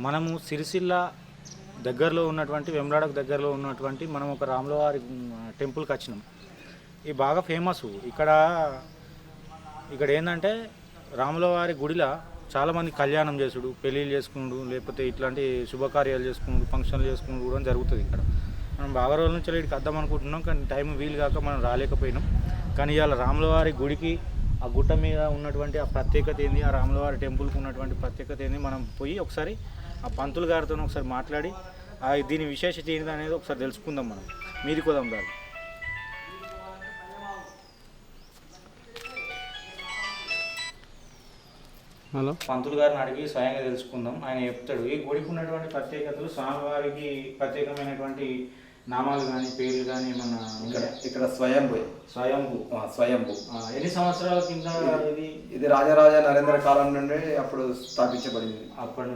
మనము సిరిసిల్ల దగ్గరలో ఉన్నటువంటి వెమ్లాడకు దగ్గరలో ఉన్నటువంటి మనం ఒక రాములవారి టెంపుల్కి వచ్చినాం. ఇది బాగా ఫేమస్ ఇక్కడ. ఇక్కడ ఏంటంటే రాములవారి గుడిలో చాలామంది కళ్యాణం చేసుడు, పెళ్ళిళ్ళు చేసుకున్నాడు, లేకపోతే ఇట్లాంటి శుభకార్యాలు చేసుకున్నాడు, ఫంక్షన్లు చేసుకున్నాడు కూడా జరుగుతుంది ఇక్కడ. మనం బాగా రోజుల నుంచి ఇక్కడికి వద్దాం అనుకుంటున్నాం, కానీ టైం వీలు కాక మనం రాలేకపోయినాం. కానీ ఇవాళ రాములవారి గుడికి, ఆ గుట్ట మీద ఉన్నటువంటి ఆ ప్రత్యేకత ఏంది, ఆ రాములవారి టెంపుల్కి ఉన్నటువంటి ప్రత్యేకత ఏంది, మనం పోయి ఒకసారి ఆ పంతులు గారితో ఒకసారి మాట్లాడి దీని విశేషత ఏంటి అనేది ఒకసారి తెలుసుకుందాం. మనం మీది కోదాం దాన్ని. హలో, పంతులు గారిని అడిగి స్వయంగా తెలుసుకుందాం. ఆయన చెప్తాడు ఈ గుడికి ఉన్నటువంటి ప్రత్యేకతలు, స్వామివారికి ప్రత్యేకమైనటువంటి నామాలు కానీ పేర్లు కానీ ఏమన్నా. ఇక్కడ స్వయంభూ. ఎన్ని సంవత్సరాల కింద ఇది రాజరాజ నరేంద్ర కాలం నుండి అప్పుడు స్థాపించబడింది. అప్పటి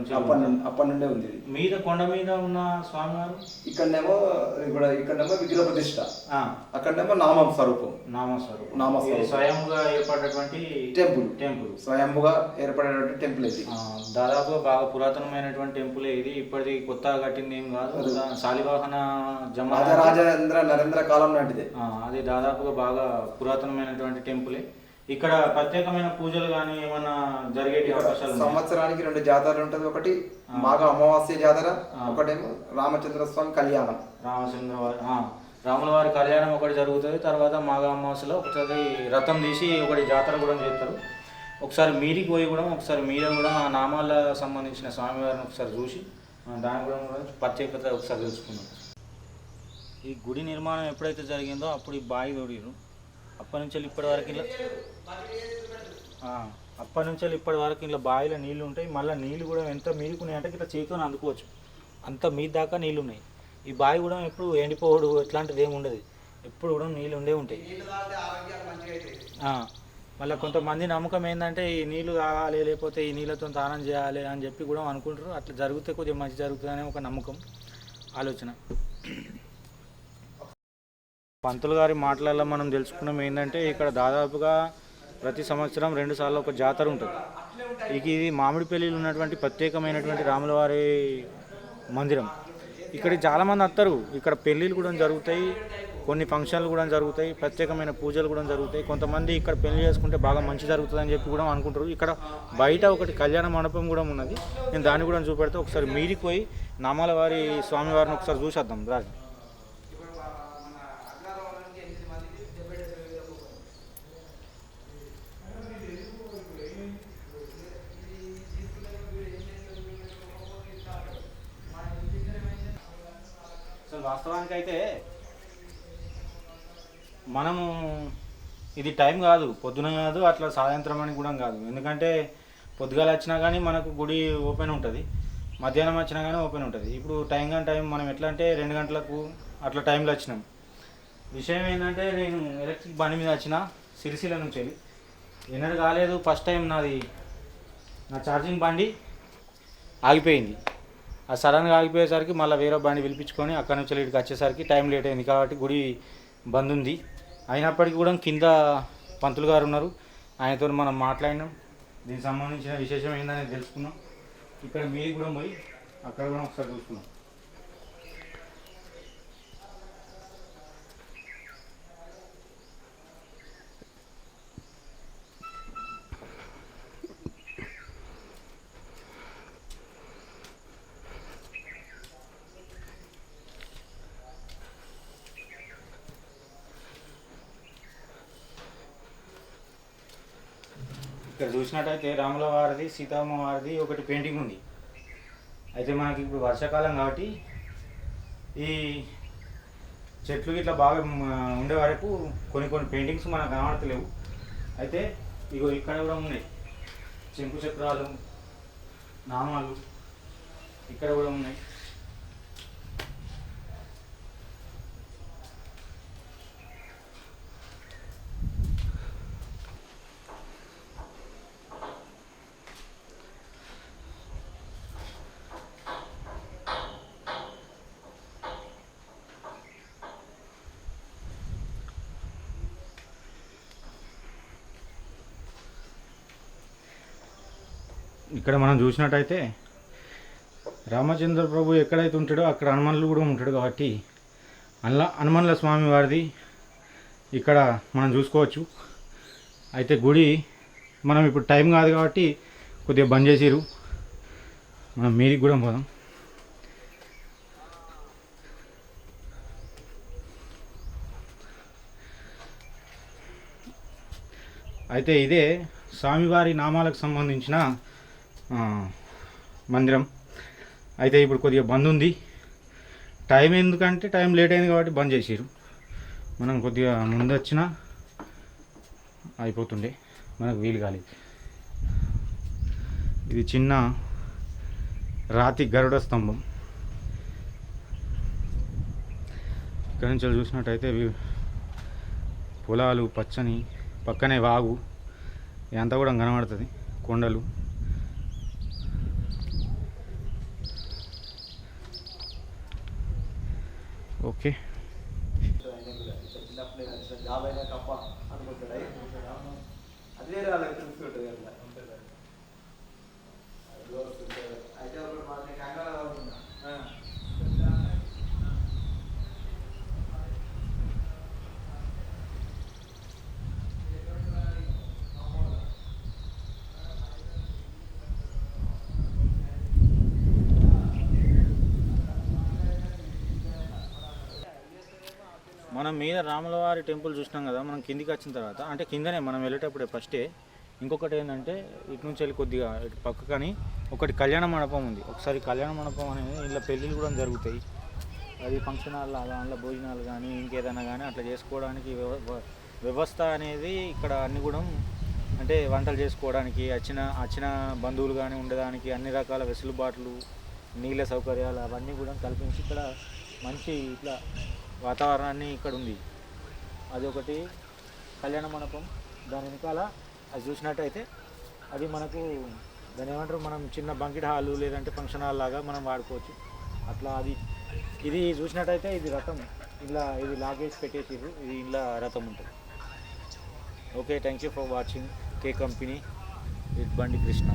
నుండే ఉంది. మీద కొండ మీద ఉన్న స్వామివారు ఇక్కడనేమో విగ్రహ ప్రతిష్ట, అక్కడనేమో నామ స్వరూపం. స్వయంగా ఏర్పడినటువంటి టెంపుల్ స్వయంభుగా ఏర్పడినటువంటి టెంపుల్ ఇది. దాదాపుగా బాగా పురాతనమైనటువంటి టెంపుల్ ఇది. ఇప్పటిది కొత్తగా కట్టింది ఏం కాదు. శాలివాహన రాజరాజేంద్ర నరేంద్ర కాలం నాటిదే. అది దాదాపుగా బాగా పురాతనమైనటువంటి టెంపులే. ఇక్కడ ప్రత్యేకమైన పూజలు కానీ ఏమన్నా జరిగేటి అవకాశాలు? సంవత్సరానికి 2 జాతరలు ఉంటుంది. ఒకటి మాఘ అమావాస్య జాతర, ఒకటేమో రామచంద్ర స్వామి కళ్యాణం. రాముల వారి కళ్యాణం ఒకటి జరుగుతుంది. తర్వాత మాఘ అమావాస్యలో ఒకసారి రథం తీసి ఒకటి జాతర కూడా చేస్తారు. ఒకసారి మీరికి పోయి కూడా ఒకసారి మీద కూడా ఆ నామాలకు సంబంధించిన స్వామివారిని ఒకసారి చూసి దాని కూడా ప్రత్యేకత ఒకసారి తెలుసుకున్నాం. ఈ గుడి నిర్మాణం ఎప్పుడైతే జరిగిందో అప్పుడు ఈ బావి తోడిరు. అప్పటి నుంచి ఇప్పటి వరకు ఇలా బావిలో నీళ్ళు ఉంటాయి. మళ్ళీ నీళ్ళు కూడా ఎంత మీరుకున్నాయి అంటే ఇట్లా చేతితో అందుకోవచ్చు, అంత మీద దాకా నీళ్ళు ఉన్నాయి. ఈ బావి కూడా ఎప్పుడు ఎండిపోవడు ఎట్లాంటిది ఏమి ఉండదు, ఎప్పుడు కూడా నీళ్ళు ఉండే ఉంటాయి. మళ్ళీ కొంతమంది నమ్మకం ఏంటంటే ఈ నీళ్ళు తాగాలి, లేకపోతే ఈ నీళ్ళతో స్నానం చేయాలి అని చెప్పి కూడా అనుకుంటారు. అట్లా జరిగితే కొద్దిగా మంచి జరుగుతుంది అనే ఒక నమ్మకం, ఆలోచన. పంతులు గారి మాటలలో మనం తెలుసుకున్నాం ఏంటంటే ఇక్కడ దాదాపుగా ప్రతి సంవత్సరం 2 సార్లు ఒక జాతర ఉంటుంది. ఇది మామిడిపల్లిలో ఉన్నటువంటి ప్రత్యేకమైనటువంటి రాములవారి మందిరం. ఇక్కడికి చాలామంది వస్తారు. ఇక్కడ పెళ్ళిళ్ళు కూడా జరుగుతాయి, కొన్ని ఫంక్షన్లు కూడా జరుగుతాయి, ప్రత్యేకమైన పూజలు కూడా జరుగుతాయి. కొంతమంది ఇక్కడ పెళ్లి చేసుకుంటే బాగా మంచి జరుగుతుందని చెప్పి కూడా అనుకుంటారు. ఇక్కడ బయట ఒకటి కళ్యాణ మండపం కూడా ఉన్నది. నేను దాన్ని కూడా చూపెడితే ఒకసారి మీరికి పోయి నామాల వారి స్వామివారిని ఒకసారి చూసేద్దాం రాజు. వాస్తవానికి అయితే మనము ఇది టైం కాదు, పొద్దున కాదు, అట్లా సాయంత్రం అని కూడా కాదు. ఎందుకంటే పొద్దుగాల వచ్చినా కానీ మనకు గుడి ఓపెన్ ఉంటుంది, మధ్యాహ్నం వచ్చినా కానీ ఓపెన్ ఉంటుంది. ఇప్పుడు టైం మనం ఎట్లా అంటే 2 గంటలకు అట్లా టైంలో వచ్చినాం. విషయం ఏంటంటే నేను ఎలక్ట్రిక్ బండి మీద వచ్చిన సిరిసిల్ల నుంచి వెళ్ళి ఎన్నడూ కాలేదు. ఫస్ట్ టైం నా ఛార్జింగ్ బండి ఆగిపోయింది. ఆ సడన్గా ఆగిపోయేసరికి మళ్ళీ వేరే బండి పిలిపించుకొని అక్కడి నుంచి ఇక్కడికి వచ్చేసరికి టైం లేట్ అయింది. కాబట్టి గుడి బంద్ ఉంది. అయినప్పటికీ కూడా కింద పంతులు గారు ఉన్నారు, ఆయనతో మనం మాట్లాడినాం. దీనికి సంబంధించిన విశేషం ఏందని తెలుసుకున్నాం. ఇక్కడ మీరు కూడా పోయి అక్కడ కూడా ఒకసారి చూసుకున్నాం. ఇక్కడ చూసినట్టయితే రాముల వారిది, సీతమ్మ వారిది ఒకటి పెయింటింగ్ ఉంది. అయితే మనకి ఇప్పుడు వర్షాకాలం కాబట్టి ఈ చెట్లు ఇట్లా బాగా ఉండే వరకు కొన్ని పెయింటింగ్స్ మనకు కనబడతలేవు. అయితే ఇగో ఇక్కడ కూడా ఉన్నాయి శంకు చక్రాలు, నామాలు ఇక్కడ కూడా ఉన్నాయి. ఇక్కడ మనం చూసినట్టయితే రామచంద్ర ప్రభు ఎక్కడైతే ఉంటాడో అక్కడ హనుమన్లు కూడా ఉంటాడు కాబట్టి అలా హనుమన్ల స్వామి వారిది ఇక్కడ మనం చూసుకోవచ్చు. అయితే గుడి మనం ఇప్పుడు టైం కాదు కాబట్టి కొద్దిగా బంద్ చేసిరు. మనం మీరికి కూడా పోదాం. అయితే ఇదే స్వామివారి నామాలకు సంబంధించిన మందిరం. అయితే ఇప్పుడు కొద్దిగా బంద్ ఉంది. టైం ఎందుకంటే టైం లేట్ అయింది కాబట్టి బంద్ చేసిరు. మనం కొద్దిగా ముందు వచ్చినా అయిపోతుండే, మనకు వీలు కాలేదు. ఇది చిన్న రాతి గరుడ స్తంభం. ఇక్కడ నుంచి చూసినట్టయితే పొలాలు పచ్చని, పక్కనే వాగు, ఇదంతా కూడా కనబడుతుంది, కొండలు. ఓకే, మనం మీద రాములవారి టెంపుల్ చూసినాం కదా. మనం కిందికి వచ్చిన తర్వాత, అంటే కిందనే మనం వెళ్ళేటప్పుడే ఫస్టే ఇంకొకటి ఏంటంటే ఇటు నుంచి వెళ్ళి కొద్దిగా ఇటు పక్క కానీ ఒకటి కళ్యాణ మండపం ఉంది. ఒకసారి కళ్యాణ మండపం అనేది ఇలా పెళ్ళిళ్ళు కూడా జరుగుతాయి. అది ఫంక్షన్ హాల్ లాగా, అందులో భోజనాలు కానీ ఇంకేదైనా కానీ అట్లా చేసుకోవడానికి వ్యవస్థ అనేది ఇక్కడ అన్ని కూడా, అంటే వంటలు చేసుకోవడానికి వచ్చిన బంధువులు కానీ ఉండడానికి అన్ని రకాల వెసులుబాట్లు, నీళ్ళ సౌకర్యాలు అవన్నీ కూడా కల్పించి ఇక్కడ మంచి ఇట్లా వాతావరణాన్ని ఇక్కడ ఉంది. అది ఒకటి కళ్యాణ మండపం. దాని వెనకాల అది చూసినట్టయితే అది మనకు దాని ఏమంటారు, మనం చిన్న బంకెట్ హాలు లేదంటే ఫంక్షన్ హాల్ లాగా మనం వాడుకోవచ్చు అట్లా. అది ఇది చూసినట్టయితే ఇది రథం, ఇలా ఇది లాగేజ్ పెట్టేసిర్రు, ఇది ఇలా రథం ఉంటుంది. Okay, thank you for watching K company with బండి కృష్ణ.